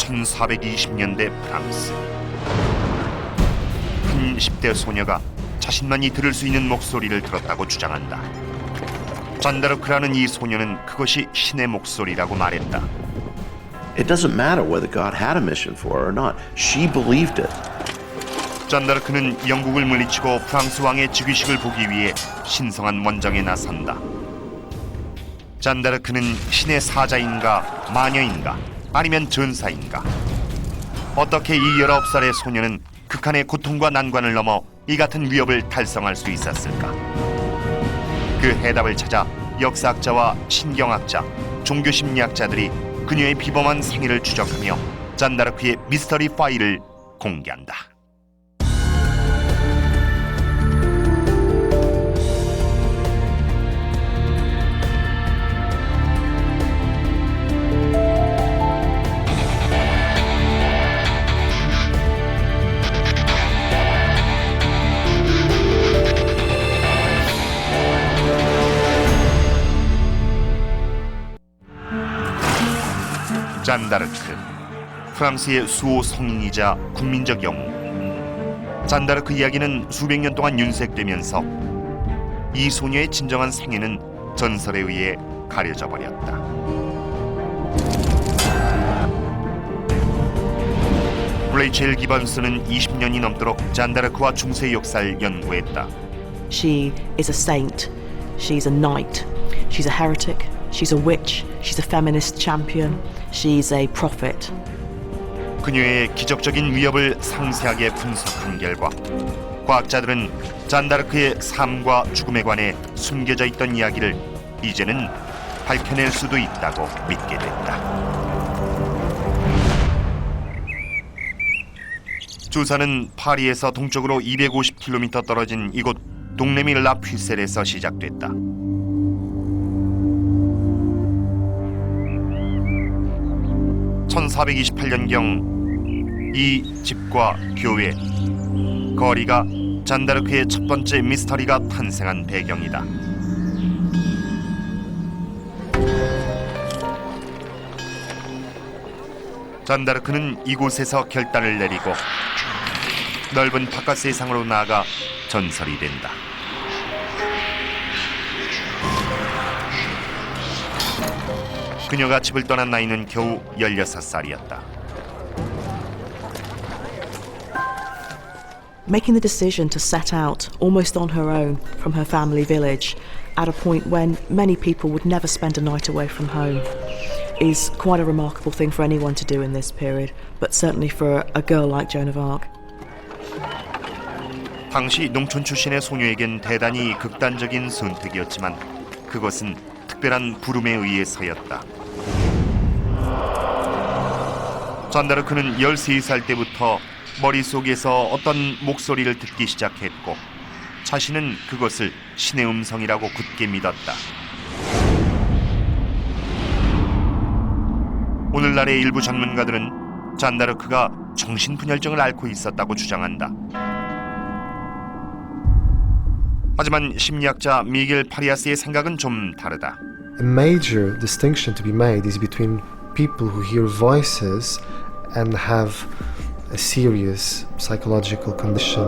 1420년대 프랑스. 한 10대 소녀가 자신만이 들을 수 있는 목소리를 들었다고 주장한다. 잔다르크라는 이 소녀는 그것이 신의 목소리라고 말했다. It doesn't matter whether God had a mission for her or not. She believed it. 잔다르크는 영국을 물리치고 프랑스 왕의 즉위식을 보기 위해 신성한 원정에 나선다. 잔다르크는 신의 사자인가 마녀인가 아니면 전사인가? 어떻게 이 19살의 소녀는 극한의 고통과 난관을 넘어 이 같은 위협을 달성할 수 있었을까? 그 해답을 찾아 역사학자와 신경학자, 종교심리학자들이 그녀의 비범한 생애를 추적하며 잔다르크의 미스터리 파일을 공개한다. 잔다르크, 프랑스의 수호 성인이자 국민적 영웅. 잔다르크 이야기는 수백 년 동안 윤색되면서 이 소녀의 진정한 생애는 전설에 의해 가려져 버렸다. 레이첼 기번스는 20년이 넘도록 잔다르크와 중세 역사를 연구했다. She is a saint. She's a knight. She's a heretic. She's a witch. She's a feminist champion. She's a prophet. 그녀의 기적적인 위협을 상세하게 분석한 결과 과학자들은 잔다르크의 삶과 죽음에 관해 숨겨져 있던 이야기를 이제는 밝혀낼 수도 있다고 믿게 됐다. 조사는 파리에서 동쪽으로 250km 떨어진 이곳 동네밀 라 퓨셀에서 시작됐다. 1428년경 이 집과 교회, 거리가 잔다르크의 첫 번째 미스터리가 탄생한 배경이다. 잔다르크는 이곳에서 결단을 내리고 넓은 바깥 세상으로 나아가 전설이 된다. 그녀가 집을 떠난 나이는 겨우 16살이었다. Making the decision to set out almost on her own from her family village at a point when many people would never spend a night away from home is quite a remarkable thing for anyone to do in this period, but certainly for a girl like Joan of Arc. 당시 농촌 출신의 소녀에겐 대단히 극단적인 선택이었지만 그것은 특별한 부름에 의해서였다. 잔다르크는 13살 때부터 머릿속에서 어떤 목소리를 듣기 시작했고 자신은 그것을 신의 음성이라고 굳게 믿었다. 오늘날의 일부 전문가들은 잔다르크가 정신분열증을 앓고 있었다고 주장한다. 하지만 심리학자 미겔 파리아스의 생각은 좀 다르다. A major distinction to be made is between people who hear voices and have a serious psychological condition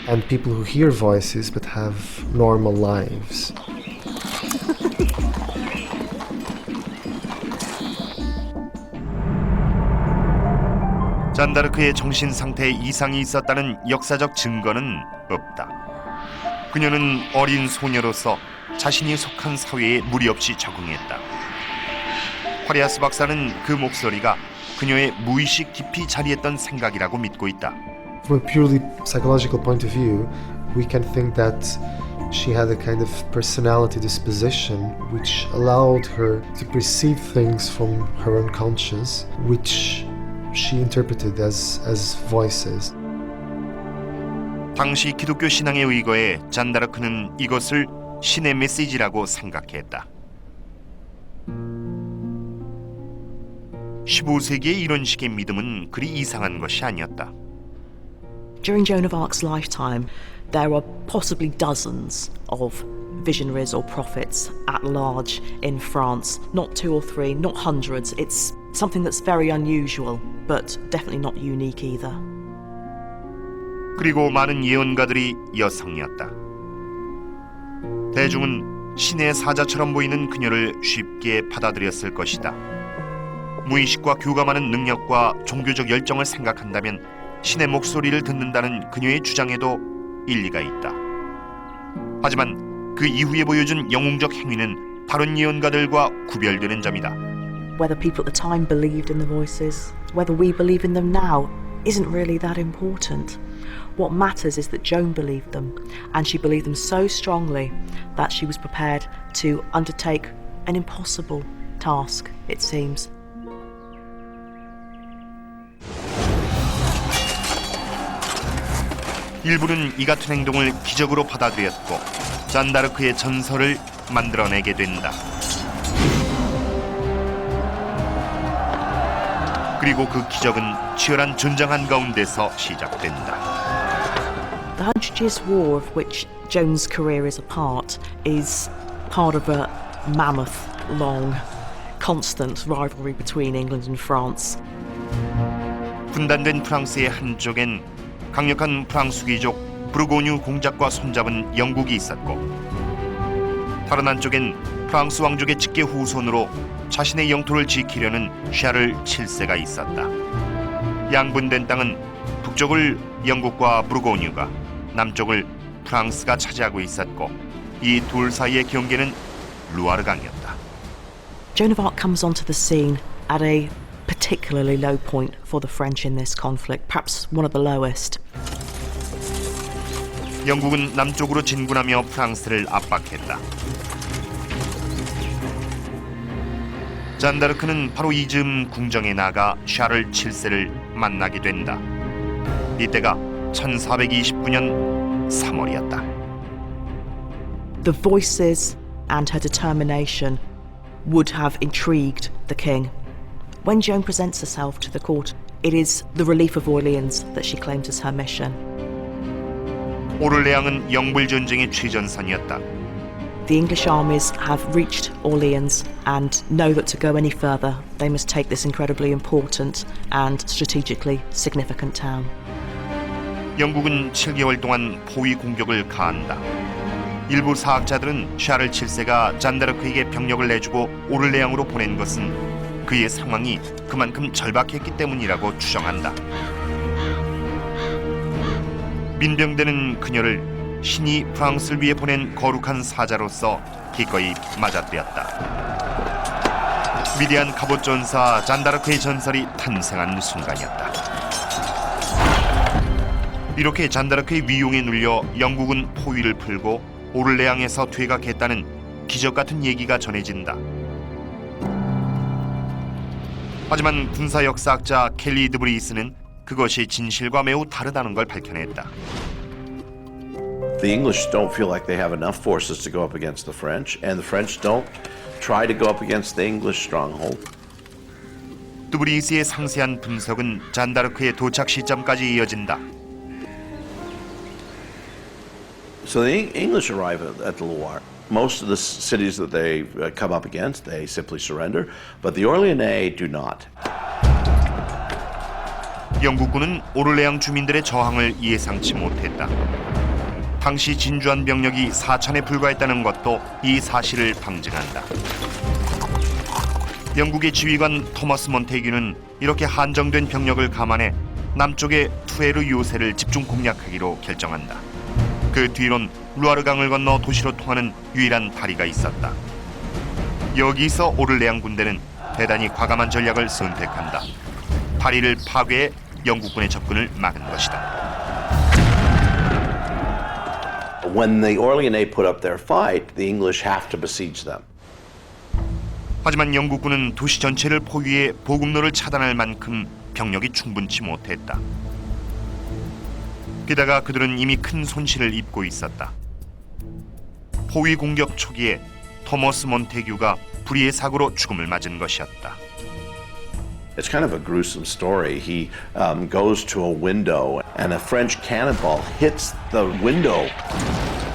and people who hear voices but have normal lives. 잔다르크의 정신 상태에 이상이 있었다는 역사적 증거는 없다. 그녀는 어린 소녀로서 자신이 속한 사회에 무리 없이 적응했다. 파리아스 박사는 그 목소리가 그녀의 무의식 깊이 자리했던 생각이라고 믿고 있다. From a purely psychological point of view, we can think that she had a kind of personality disposition which allowed her to perceive things from her unconscious, which she interpreted as voices. 당시 기독교 신앙에 의거해 잔다르크는 이것을 신의 메시지라고 생각했다. 15세기의 이런 식의 믿음은 그리 이상한 것이 아니었다. During Joan of Arc's lifetime, there are possibly dozens of visionaries or prophets at large in France. Not 2 or 3, not hundreds. It's something that's very unusual, but definitely not unique either. 그리고 많은 예언가들이 여성이었다. 대중은 신의 사자처럼 보이는 그녀를 쉽게 받아들였을 것이다. 무의식과 교감하는 능력과 종교적 열정을 생각한다면 신의 목소리를 듣는다는 그녀의 주장에도 일리가 있다. 하지만 그 이후에 보여준 영웅적 행위는 다른 예언가들과 구별되는 점이다. Whether people at the time believed in the voices, whether we believe in them now, isn't really that important. What matters is that Joan believed them, and she believed them so strongly that she was prepared to undertake an impossible task, it seems. 일부는 이 같은 행동을 기적으로 받아들였고 잔다르크의 전설을 만들어내게 된다. 그리고 그 기적은 치열한 전장 한가운데서 시작된다. The Hundred Years' War, of which Joan's career is a part, is part of a mammoth, long, constant rivalry between England and France. 분단된 프랑스의 한쪽엔 강력한 프랑스 귀족 부르고뉴 공작과 손잡은 영국이 있었고 다른 한쪽엔 프랑스 왕족의 직계 후손으로 자신의 영토를 지키려는 샤를 7세가 있었다. 양분된 땅은 북쪽을 영국과 부르고뉴가 남쪽을 프랑스가 차지하고 있었고 이 둘 사이의 경계는 루아르강이었다. Joan of Arc comes onto the scene at a particularly low point for the French in this conflict, perhaps one of the lowest. 영국은 남쪽으로 진군하며 프랑스를 압박했다. 잔다르크는 바로 이즈음 궁정에 나가 샤를 7세를 만나게 된다. 이때가 1429년 3월이었다. The voices and her determination would have intrigued the king. When Joan presents herself to the court, it is the relief of Orleans that she claims as her mission. 오를레앙은 영불 전쟁의 최전선이었다. The English armies have reached Orleans and know that to go any further, they must take this incredibly important and strategically significant town. 영국은 7개월 동안 포위 공격을 가한다. 일부 사학자들은 샤를 7세가 잔다르크에게 병력을 내주고 오를레앙으로 보낸 것은 그의 상황이 그만큼 절박했기 때문이라고 추정한다. 민병대는 그녀를 신이 프랑스를 위해 보낸 거룩한 사자로서 기꺼이 맞아들였다. 위대한 갑옷 전사 잔다르크의 전설이 탄생한 순간이었다. 이렇게 잔다르크의 위용에 눌려 영국은 포위를 풀고 오를레앙에서 퇴각했다는 기적 같은 얘기가 전해진다. 하지만 군사 역사학자 켈리 드브리스는 그것이 진실과 매우 다르다는 걸 밝혀냈다. The English don't feel like they have enough forces to go up against the French, and the French don't try to go up against the English stronghold. 드브리스의 상세한 분석은 잔다르크의 도착 시점까지 이어진다. So the English arrive at the Loire. Most of the cities that they come up against, they simply surrender, but the Orléanais do not. 영국군은 오를레앙 주민들의 저항을 예상치 못했다. 당시 진주한 병력이 4,000에 불과했다는 것도 이 사실을 방증한다. 영국의 지휘관 토머스 몬테규는 이렇게 한정된 병력을 감안해 남쪽의 투에르 요새를 집중 공략하기로 결정한다. 그 뒤론 루아르강을 건너 도시로 통하는 유일한 다리가 있었다. 여기서 오를레앙 군대는 대단히 과감한 전략을 선택한다. 다리를 파괴해 영국군의 접근을 막은 것이다. When the Orléanais put up their fight, the English have to besiege them. 하지만 영국군은 도시 전체를 포위해 보급로를 차단할 만큼 병력이 충분치 못했다. 게다가 그들은 이미 큰 손실을 입고 있었다. 포위 공격 초기에 토머스 몬테규가 불의의 사고로 죽음을 맞은 것이었다. It's kind of a gruesome story. He goes to a window and a French cannonball hits the window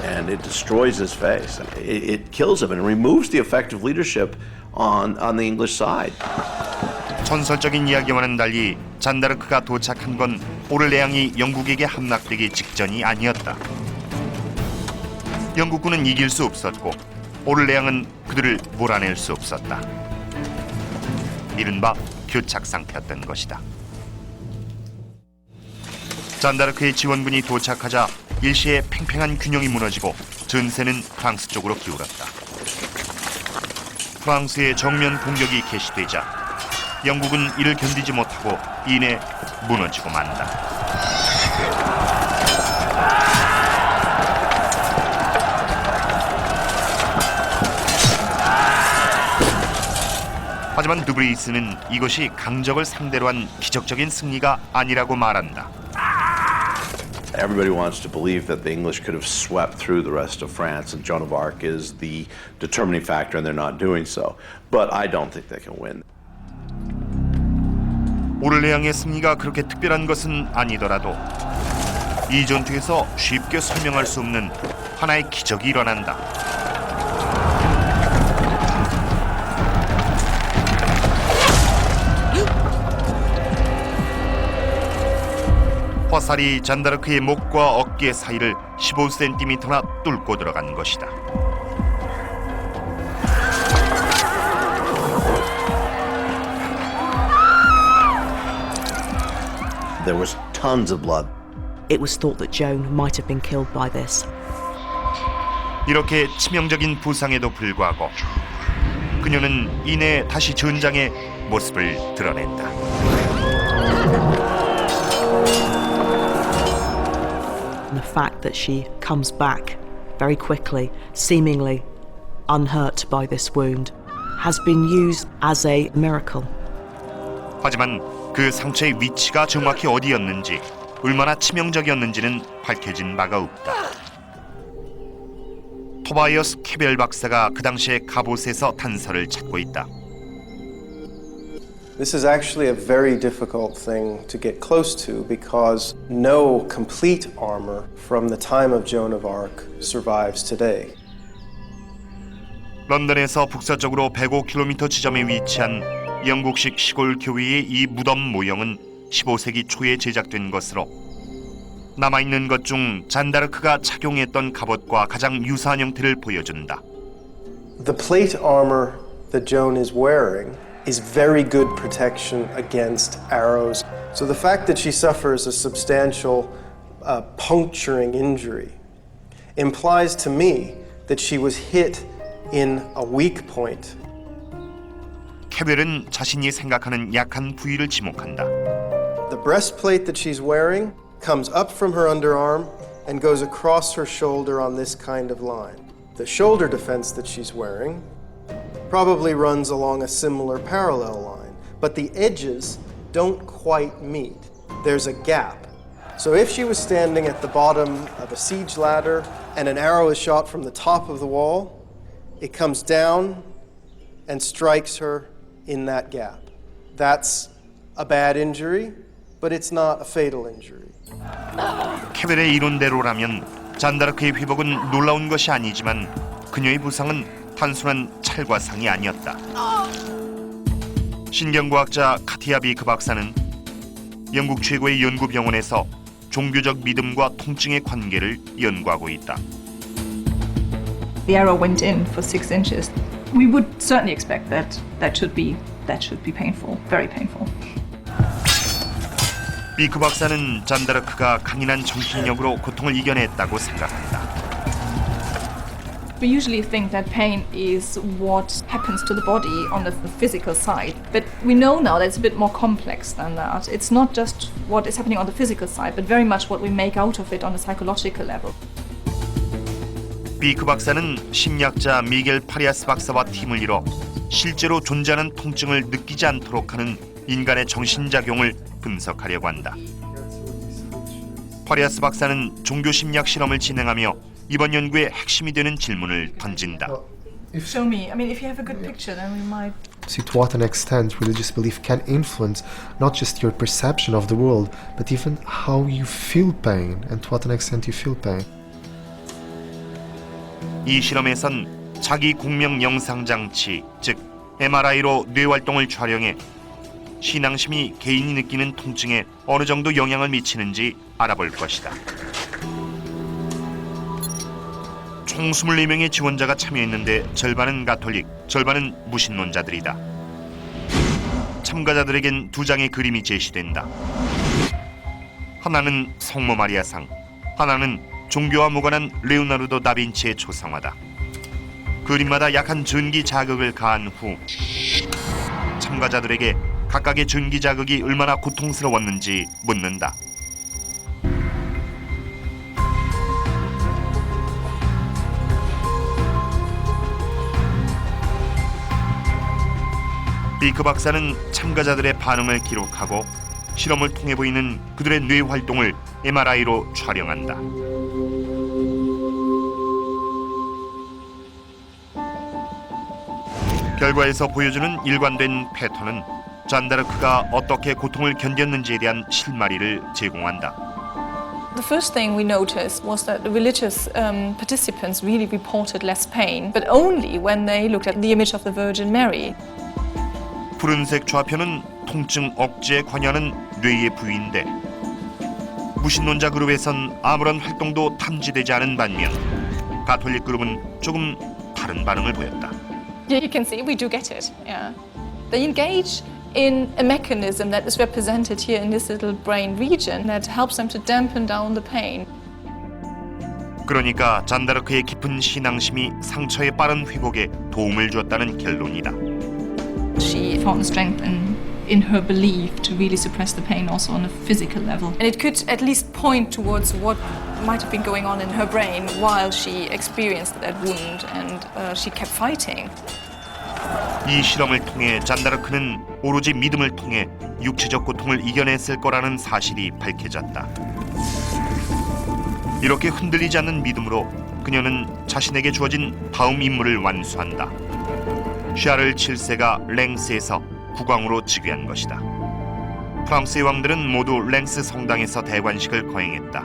and it destroys his face. It kills him and removes the effective leadership on the English side. 전설적인 이야기와는 달리 잔다르크가 도착한 건 오를레앙이 영국에게 함락되기 직전이 아니었다. 영국군은 이길 수 없었고 오를레앙은 그들을 몰아낼 수 없었다. 이른바 교착 상태였던 것이다. 잔다르크의 지원군이 도착하자 일시에 팽팽한 균형이 무너지고 전세는 프랑스 쪽으로 기울었다. 프랑스의 정면 공격이 개시되자 영국은 이를 견디지 못하고 이내 무너지고 만다. 하지만 드브리이스는 이것이 강적을 상대로 한 기적적인 승리가 아니라고 말한다. Everybody wants to believe that the English could have swept through the rest of France and Joan of Arc is the determining factor and they're not doing so. But I don't think they can win. 오를레앙의 승리가 그렇게 특별한 것은 아니더라도 이 전투에서 쉽게 설명할 수 없는 하나의 기적이 일어난다. 화살이 잔다르크의 목과 어깨 사이를 15cm나 뚫고 들어간 것이다. There was tons of blood. It was thought that Joan might have been killed by this. 이렇게 치명적인 부상에도 불구하고 그녀는 이내 다시 전장의 모습을 드러낸다. And the fact that she comes back very quickly, seemingly unhurt by this wound, has been used as a miracle. 하지만 그 상처의 위치가 정확히 어디였는지, 얼마나 치명적이었는지는 밝혀진 바가 없다. 토바이어스 캐벨 박사가 그 당시에 갑옷에서 단서를 찾고 있다. This is actually a very difficult thing to get close to because no complete armor from the time of Joan of Arc survives today. 런던에서 북서쪽으로 105km 지점에 위치한 영국식 시골 교회의 이 무덤 모형은 15세기 초에 제작된 것으로 남아있는 것 중 잔다르크가 착용했던 갑옷과 가장 유사한 형태를 보여준다. The plate armor that Joan is wearing is very good protection against arrows. So the fact that she suffers a substantial puncturing injury implies to me that she was hit in a weak point. 캐벨은 자신이 생각하는 약한 부위를 지목한다. The breastplate that she's wearing comes up from her underarm and goes across her shoulder on this kind of line. The shoulder defense that she's wearing probably runs along a similar parallel line, but the edges don't quite meet. There's a gap. So if she was standing at the bottom of a siege ladder and an arrow is shot from the top of the wall, it comes down and strikes her in that gap. That's a bad injury, but it's not a fatal injury. 캐벨의 이론대로라면 잔다르크의 회복은 놀라운 것이 아니지만 그녀의 부상은 단순한 찰과상이 아니었다. 신경과학자 카티아 비크 박사는 영국 최고의 연구병원에서 종교적 믿음과 통증의 관계를 연구하고 있다. The arrow went in for 6 inches. We would certainly expect that should be painful, very painful. 비크 박사는 잔다르크가 강인한 정신력으로 고통을 이겨냈다고 생각한다. We usually think that pain is what happens to the body on the physical side, but we know now that it's a bit more complex than that. It's not just what is happening on the physical side, but very much what we make out of it on a psychological level. 비크 박사는 심리학자 미겔 파리아스 박사와 팀을 이뤄 실제로 존재하는 통증을 느끼지 않도록 하는 인간의 정신작용을 분석하려고 한다. 파리아스 박사는 종교 심리학 실험을 진행하며 이번 연구의 핵심이 되는 질문을 던진다. Show me. I mean, if you have a good picture, then we might. See to what an extent religious belief can influence not just your perception of the world, but even how you feel pain and to what an extent you feel pain. 이 실험에선 자기 공명 영상 장치, 즉 MRI로 뇌 활동을 촬영해 신앙심이 개인이 느끼는 통증에 어느 정도 영향을 미치는지 알아볼 것이다. 총 24명의 지원자가 참여했는데 절반은 가톨릭, 절반은 무신론자들이다. 참가자들에겐 두 장의 그림이 제시된다. 하나는 성모 마리아상, 하나는 종교와 무관한 레오나르도 다빈치의 초상화다. 그림마다 약한 전기 자극을 가한 후 참가자들에게 각각의 전기 자극이 얼마나 고통스러웠는지 묻는다. 비크 박사는 참가자들의 반응을 기록하고 실험을 통해 보이는 그들의 뇌 활동을 MRI로 촬영한다. 결과에서 보여주는 일관된 패턴은 잔다르크가 어떻게 고통을 견뎠는지에 대한 실마리를 제공한다. The first thing we noticed was that the religious participants really reported less pain, but only when they looked at the image of the Virgin Mary. 푸른색 좌표는 통증 억제에 관여하는 뇌의 부위인데 무신론자 그룹에선 아무런 활동도 탐지되지 않은 반면 가톨릭 그룹은 조금 다른 반응을 보였다. Yeah, you can see we do get it. Yeah, they engage in a mechanism that is represented here in this little brain region that helps them to dampen down the pain. 그러니까 잔다르크의 깊은 신앙심이 상처의 빠른 회복에 도움을 주었다는 결론이다. She found strength in her belief to really suppress the pain also on a physical level. And it could at least point towards what might have been going on in her brain while she experienced that wound and she kept fighting. 이 실험을 통해 잔다르크는 오로지 믿음을 통해 육체적 고통을 이겨냈을 거라는 사실이 밝혀졌다. 이렇게 흔들리지 않는 믿음으로 그녀는 자신에게 주어진 다음 임무를 완수한다. 샤를 7세가 랭스에서 국왕으로 즉위한 것이다. 프랑스의 왕들은 모두 랭스 성당에서 대관식을 거행했다.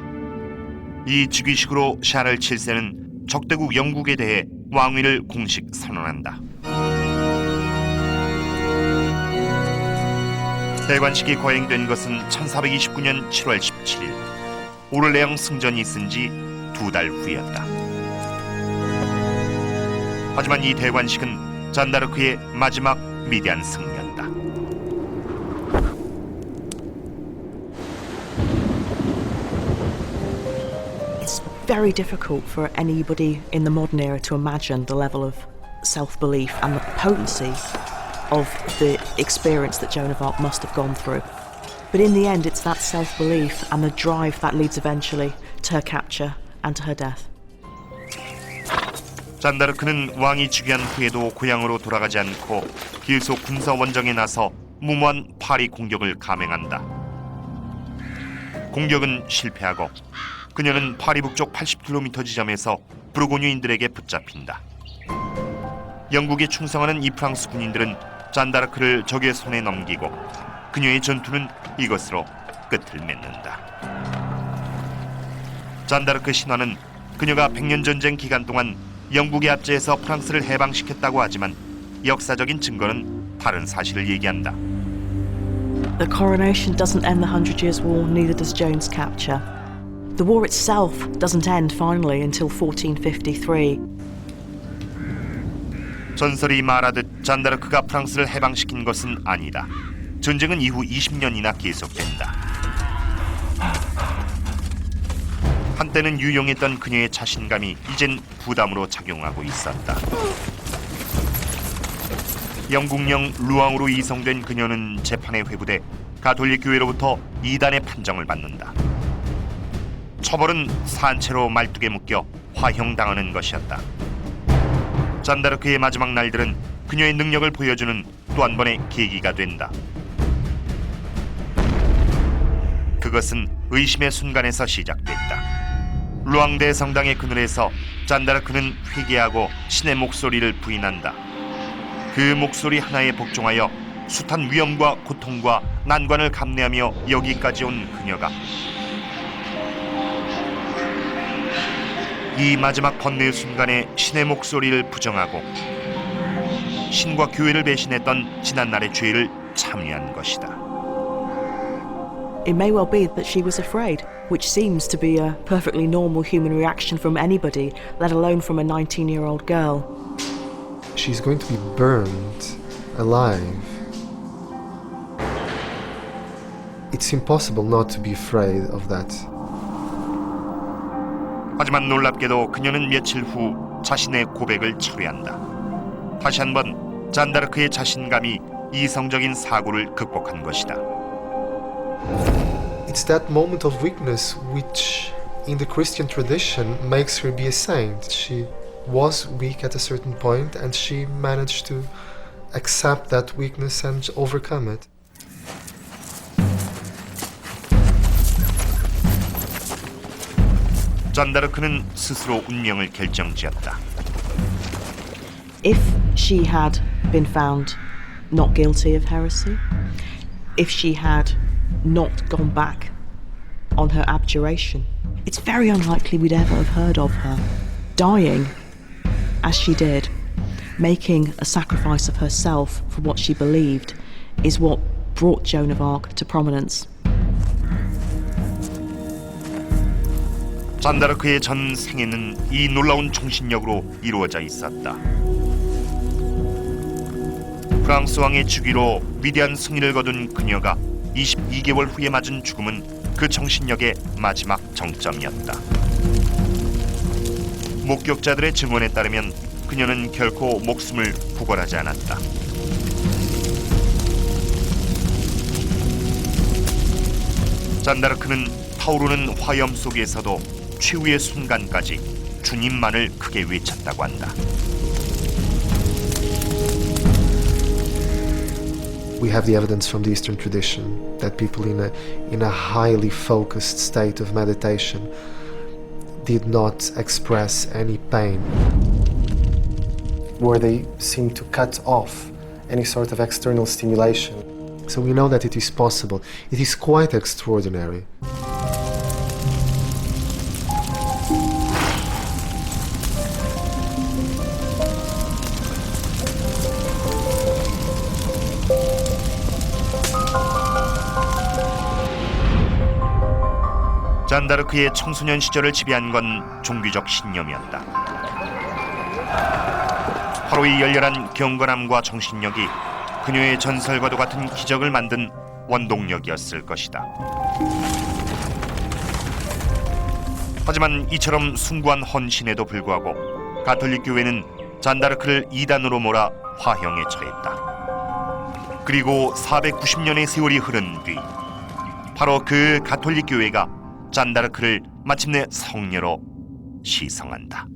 이 즉위식으로 샤를 7세는 적대국 영국에 대해 왕위를 공식 선언한다. 대관식이 거행된 것은 1429년 7월 17일 오를레앙 승전이 있은 지 2달 후였다. 하지만 이 대관식은 잔다르크의 마지막 위대한 승리였다. It's very difficult for anybody in the modern era to imagine the level of self-belief and the potency of the experience that Joan of Arc must have gone through. But in the end, it's that self-belief and the drive that leads eventually to her capture and to her death. 잔다르크는 왕이 즉위한 후에도 고향으로 돌아가지 않고 계속 군사 원정에 나서 무모한 파리 공격을 감행한다. 공격은 실패하고 그녀는 파리 북쪽 80km 지점에서 부르고뉴인들에게 붙잡힌다. 영국에 충성하는 이 프랑스 군인들은 잔다르크를 적의 손에 넘기고 그녀의 전투는 이것으로 끝을 맺는다. 잔다르크 신화는 그녀가 100년 전쟁 기간 동안 영국의 압제에서 프랑스를 해방시켰다고 하지만 역사적인 증거는 다른 사실을 얘기한다. The coronation doesn't end the Hundred Years' War, neither does Joan's capture. The war itself doesn't end finally until 1453. 전설이 말하듯 잔다르크가 프랑스를 해방시킨 것은 아니다. 전쟁은 이후 20년이나 계속된다. 한때는 유용했던 그녀의 자신감이 이젠 부담으로 작용하고 있었다. 영국령 루앙으로 이송된 그녀는 재판에 회부돼 가톨릭 교회로부터 이단의 판정을 받는다. 처벌은 산채로 말뚝에 묶여 화형당하는 것이었다. 잔다르크의 마지막 날들은 그녀의 능력을 보여주는 또 한 번의 계기가 된다. 그것은 의심의 순간에서 시작됐다. 루앙대 성당의 그늘에서 잔다르크는 회개하고 신의 목소리를 부인한다. 그 목소리 하나에 복종하여 숱한 위험과 고통과 난관을 감내하며 여기까지 온 그녀가 이 마지막 번뇌의 순간에 신의 목소리를 부정하고 신과 교회를 배신했던 지난날의 죄를 참여한 것이다. It may well be that she was afraid, which seems to be a perfectly normal human reaction from anybody, let alone from a 19-year-old girl. She's going to be burned alive. It's impossible not to be afraid of that. 하지만 놀랍게도 그녀는 며칠 후 자신의 고백을 철회한다. 다시 한번 잔다르크의 자신감이 이성적인 사고를 극복한 것이다. It's that moment of weakness which, in the Christian tradition, makes her be a saint. She was weak at a certain point and she managed to accept that weakness and overcome it. 잔다르크는 스스로 운명을 결정지었다. If she had been found not guilty of heresy, if she had not gone back on her abjuration, it's very unlikely we'd ever have heard of her. Dying as she did, making a sacrifice of herself for what she believed, is what brought Joan of Arc to prominence. 잔다르크의 전 생애는 이 놀라운 종신력으로 이루어져 있었다. 프랑스 왕의 주기로 위대한 승리를 거둔 그녀가 22개월 후에 맞은 죽음은 그 정신력의 마지막 정점이었다. 목격자들의 증언에 따르면 그녀는 결코 목숨을 구걸하지 않았다. 잔다르크는 타오르는 화염 속에서도 최후의 순간까지 주님만을 크게 외쳤다고 한다. We have the evidence from the Eastern tradition that people in a highly focused state of meditation did not express any pain, where they seem to cut off any sort of external stimulation. So we know that it is possible. It is quite extraordinary. 잔다르크의 청소년 시절을 지배한 건 종교적 신념이었다. 화로의 열렬한 경건함과 정신력이 그녀의 전설과도 같은 기적을 만든 원동력이었을 것이다. 하지만 이처럼 숭고한 헌신에도 불구하고 가톨릭 교회는 잔다르크를 이단으로 몰아 화형에 처했다. 그리고 490년의 세월이 흐른 뒤 바로 그 가톨릭 교회가 잔다르크를 마침내 성녀로 시성한다.